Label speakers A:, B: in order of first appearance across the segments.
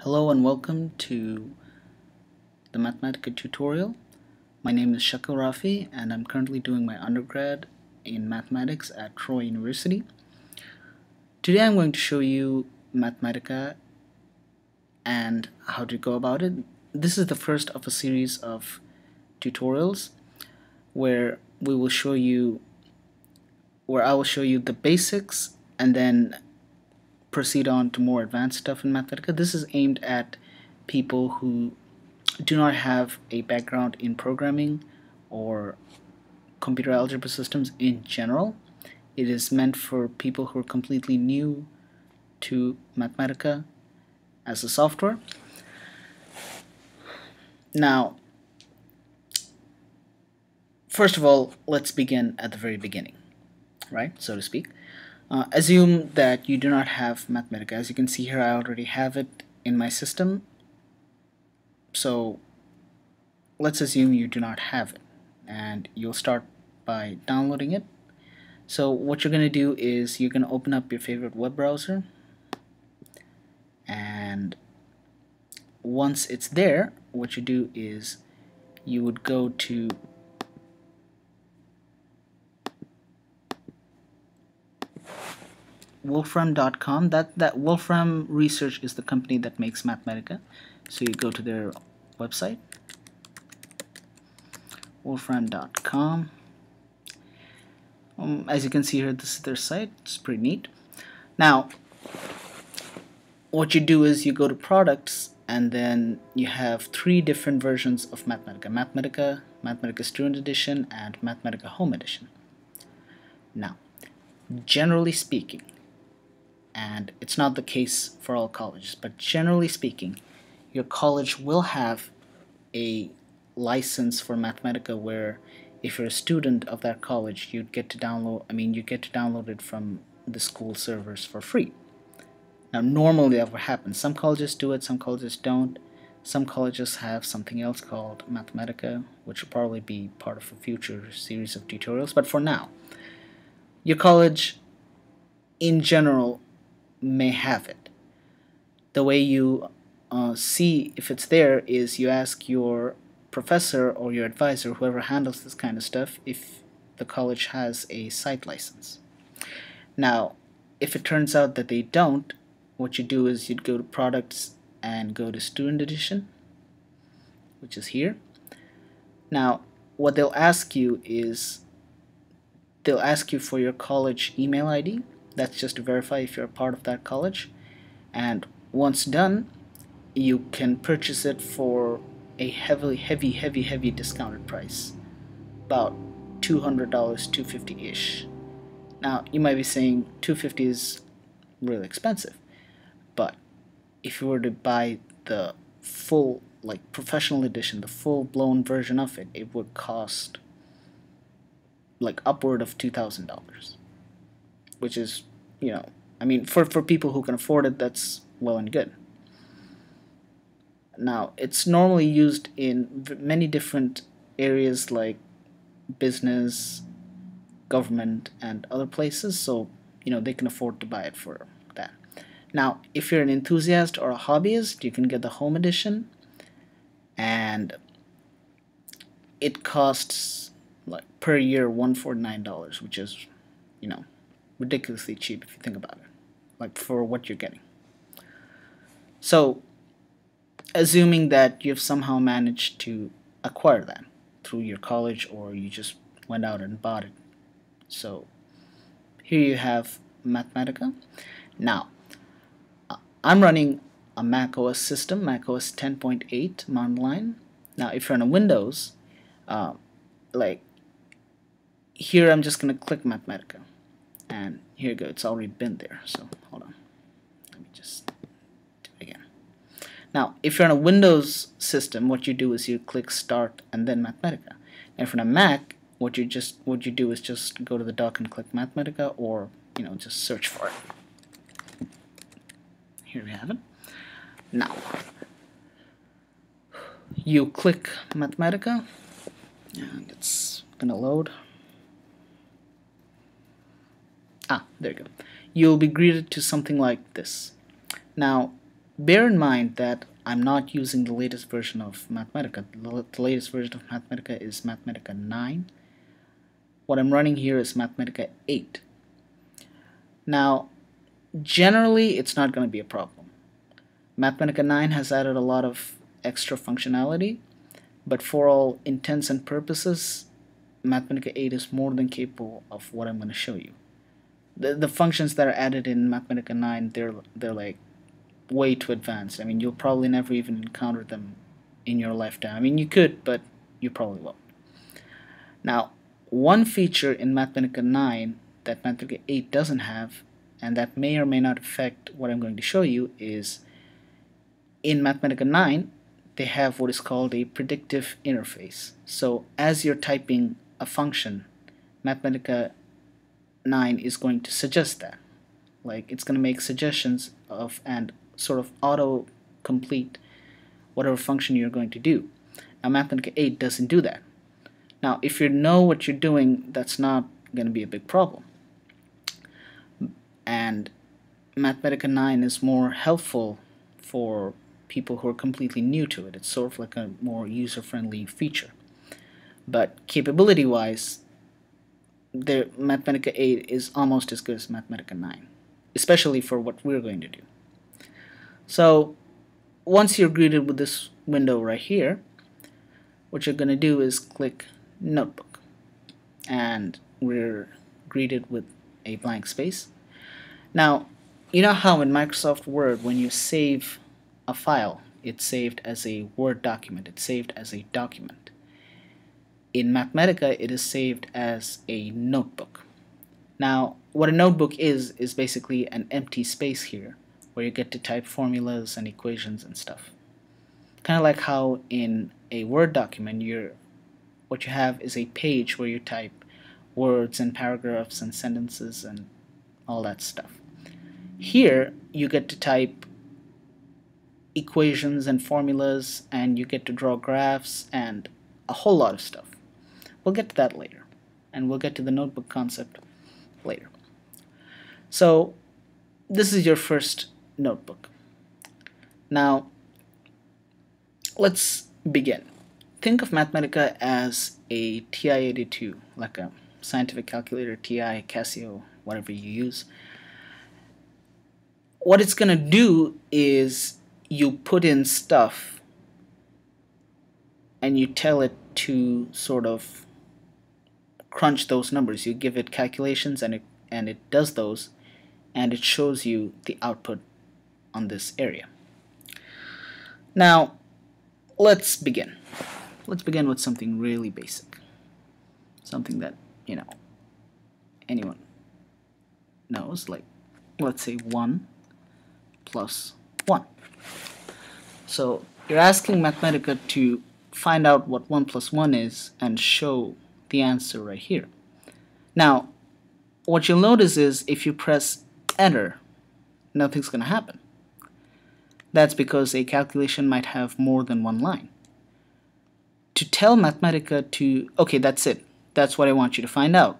A: Hello and welcome to the Mathematica tutorial. My name is Shakil Rafi and I'm currently doing my undergrad in mathematics at Troy University. Today I'm going to show you Mathematica and how to go about it. This is the first of a series of tutorials where I will show you the basics and then proceed on to more advanced stuff in Mathematica. This is aimed at people who do not have a background in programming or computer algebra systems in general. It is meant for people who are completely new to Mathematica as a software. Now, first of all, let's begin at the very beginning, right, so to speak. Assume that you do not have Mathematica. As you can see here, I already have it in my system. So let's assume you do not have it, and you'll start by downloading it. So what you're going to do is you're going to open up your favorite web browser, and once it's there, what you do is you would go to wolfram.com. That Wolfram Research is the company that makes Mathematica. So you go to their website, wolfram.com. As you can see here, this is their site. It's pretty neat. Now, what you do is you go to products, and then you have three different versions of Mathematica: Mathematica Student Edition, and Mathematica Home Edition. Now, generally speaking, and it's not the case for all colleges, but generally speaking, your college will have a license for Mathematica where if you're a student of that college, you get to download it from the school servers for free. Now, normally that would happen. Some colleges do it, some colleges don't. Some colleges have something else called Mathematica, which will probably be part of a future series of tutorials. But for now, your college in general may have it. The way you see if it's there is you ask your professor or your advisor, whoever handles this kind of stuff, if the college has a site license. Now, if it turns out that they don't, what you do is you'd go to products and go to Student Edition, which is here. Now, what they'll ask you is they'll ask you for your college email ID. That's just to verify if you're a part of that college. And once done, you can purchase it for a heavy discounted price, about $200, $250-ish. Now, you might be saying $250 is really expensive, but if you were to buy the full, like, professional edition, the full-blown version of it, it would cost like upward of $2,000, which is, for people who can afford it, that's well and good. Now, it's normally used in many different areas like business, government, and other places, so they can afford to buy it for that. Now, if you're an enthusiast or a hobbyist, you can get the Home Edition, and it costs, like, per year $149, which is ridiculously cheap if you think about it, like, for what you're getting. So, assuming that you've somehow managed to acquire that through your college, or you just went out and bought it. So here you have Mathematica. Now, I'm running a Mac OS system, Mac OS 10.8 Mountain. Now, if you're on a Windows, like here, I'm just going to click Mathematica, and here you go. It's already been there. So hold on, let me just do it again. Now, if you're on a Windows system, what you do is you click Start and then Mathematica. And if you're on a Mac, what you do is just go to the dock and click Mathematica, or just search for it. Here we have it. Now, you click Mathematica, and it's gonna load. There you go. You'll be greeted to something like this. Now, Bear in mind that I'm not using the latest version of Mathematica. The latest version of Mathematica is Mathematica 9. What I'm running here is Mathematica 8. Now, generally, it's not going to be a problem. Mathematica 9 has added a lot of extra functionality, but for all intents and purposes, Mathematica 8 is more than capable of what I'm going to show you. The functions that are added in Mathematica 9, they're like way too advanced. I mean, you'll probably never even encounter them in your lifetime. I mean, you could, but you probably won't. Now, one feature in Mathematica 9 that Mathematica 8 doesn't have, and that may or may not affect what I'm going to show you, is in Mathematica 9, they have what is called a predictive interface. So as you're typing a function, Mathematica 9 is going to suggest that. Like, it's going to make suggestions of and sort of auto-complete whatever function you're going to do. Now, Mathematica 8 doesn't do that. Now, if you know what you're doing, that's not going to be a big problem. And Mathematica 9 is more helpful for people who are completely new to it. It's sort of like a more user-friendly feature. But capability-wise, the Mathematica 8 is almost as good as Mathematica 9, especially for what we're going to do. So once you're greeted with this window right here, what you're going to do is click Notebook, and we're greeted with a blank space. Now, you know how in Microsoft Word, when you save a file, it's saved as a Word document, it's saved as a document. In Mathematica, it is saved as a notebook. Now, what a notebook is basically an empty space here, where you get to type formulas and equations and stuff. Kind of like how in a Word document, what you have is a page where you type words and paragraphs and sentences and all that stuff. Here, you get to type equations and formulas, and you get to draw graphs and a whole lot of stuff. We'll get to that later, and we'll get to the notebook concept later. So this is your first notebook. Now let's begin. Think of Mathematica as a TI-82, like a scientific calculator, TI, Casio, whatever you use. What it's going to do is you put in stuff and you tell it to sort of crunch those numbers. You give it calculations and it does those, and it shows you the output on this area. Now let's begin. Let's begin with something really basic, something that anyone knows, like let's say 1 plus 1. So you're asking Mathematica to find out what 1 plus 1 is and show the answer right here. Now, what you'll notice is if you press enter, nothing's going to happen. That's because a calculation might have more than one line. To tell Mathematica to, okay, that's it. That's what I want you to find out.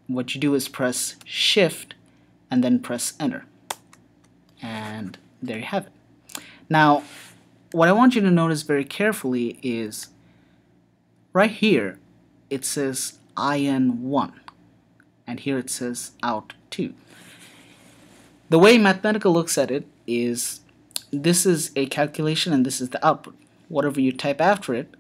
A: What you do is press Shift and then press enter. And there you have it. Now, what I want you to notice very carefully is right here it says IN1 and here it says OUT2. The way Mathematica looks at it is this is a calculation and this is the output. Whatever you type after it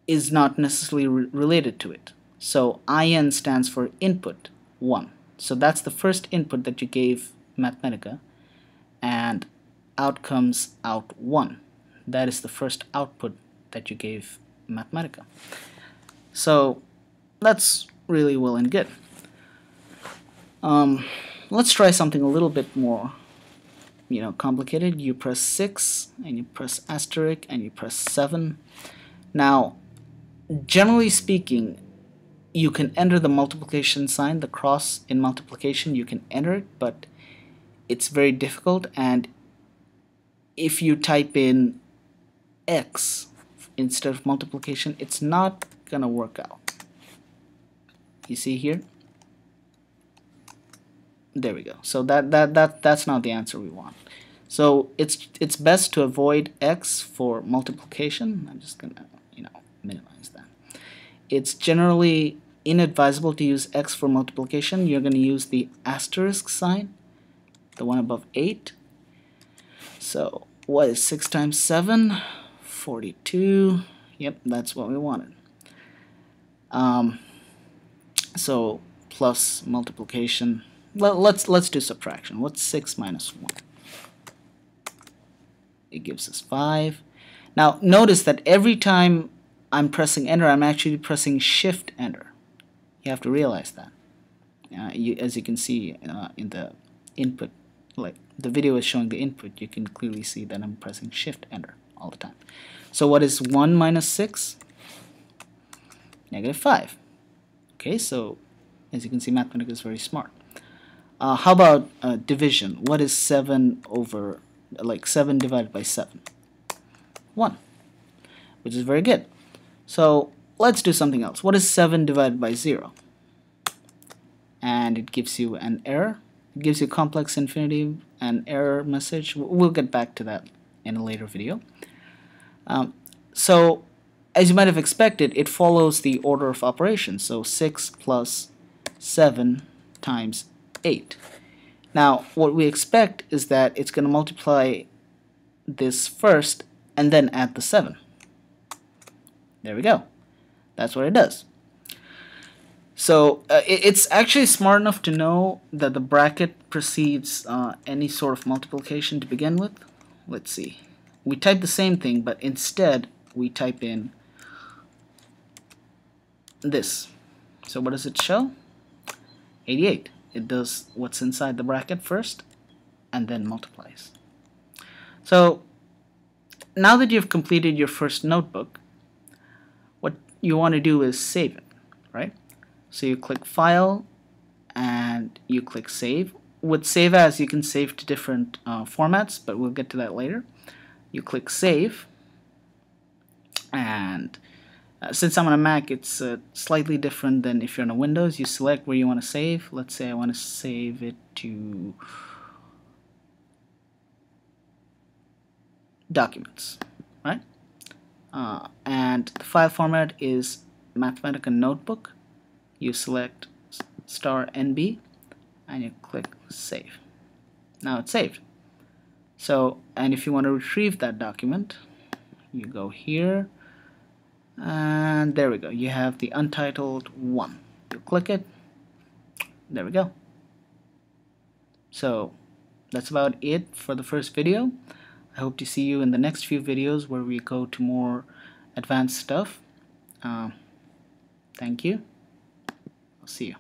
A: is not necessarily related to it. So IN stands for input 1. So that's the first input that you gave Mathematica, and out comes out 1. That is the first output that you gave Mathematica. So that's really well and good. Let's try something a little bit more complicated. You press 6 and you press asterisk and you press 7. Now, generally speaking, you can enter the multiplication sign, the cross in multiplication, you can enter it, but it's very difficult, and if you type in X instead of multiplication, it's not gonna work out. You see here? There we go. So that's not the answer we want. So it's best to avoid x for multiplication. I'm just gonna minimize that. It's generally inadvisable to use x for multiplication. You're going to use the asterisk sign, the one above 8. So what is 6 times 7? 42. Yep, that's what we wanted. So plus multiplication. Well, let's do subtraction. What's 6 minus 1? It gives us 5. Now notice that every time I'm pressing enter, I'm actually pressing shift enter. You have to realize that. As you can see in the input, like the video is showing the input, you can clearly see that I'm pressing shift enter all the time. So what is 1 minus 6? Negative 5. Okay, so as you can see, Mathematica is very smart. How about division? What is 7 over, like 7 divided by 7? 1, which is very good. So let's do something else. What is 7 divided by 0? And it gives you an error. It gives you complex infinity, an error message. We'll get back to that in a later video. So as you might have expected, it follows the order of operations. So 6 plus 7 times 8. Now what we expect is that it's going to multiply this first and then add the 7. There we go. That's what it does. So it's actually smart enough to know that the bracket precedes any sort of multiplication to begin with. Let's see. We type the same thing, but instead we type in this. So what does it show? 88. It does what's inside the bracket first and then multiplies. So now that you've completed your first notebook, what you want to do is save it, right? So you click File and you click Save. With Save As, you can save to different formats, but we'll get to that later. You click Save, and since I'm on a Mac, it's slightly different than if you're on a Windows. You select where you want to save. Let's say I want to save it to Documents, right? And the file format is Mathematica Notebook. You select *NB and you click Save. Now it's saved. So, and if you want to retrieve that document, you go here, and there we go. You have the untitled 1. You click it. There we go. So that's about it for the first video. I hope to see you in the next few videos where we go to more advanced stuff. Thank you. I'll see you.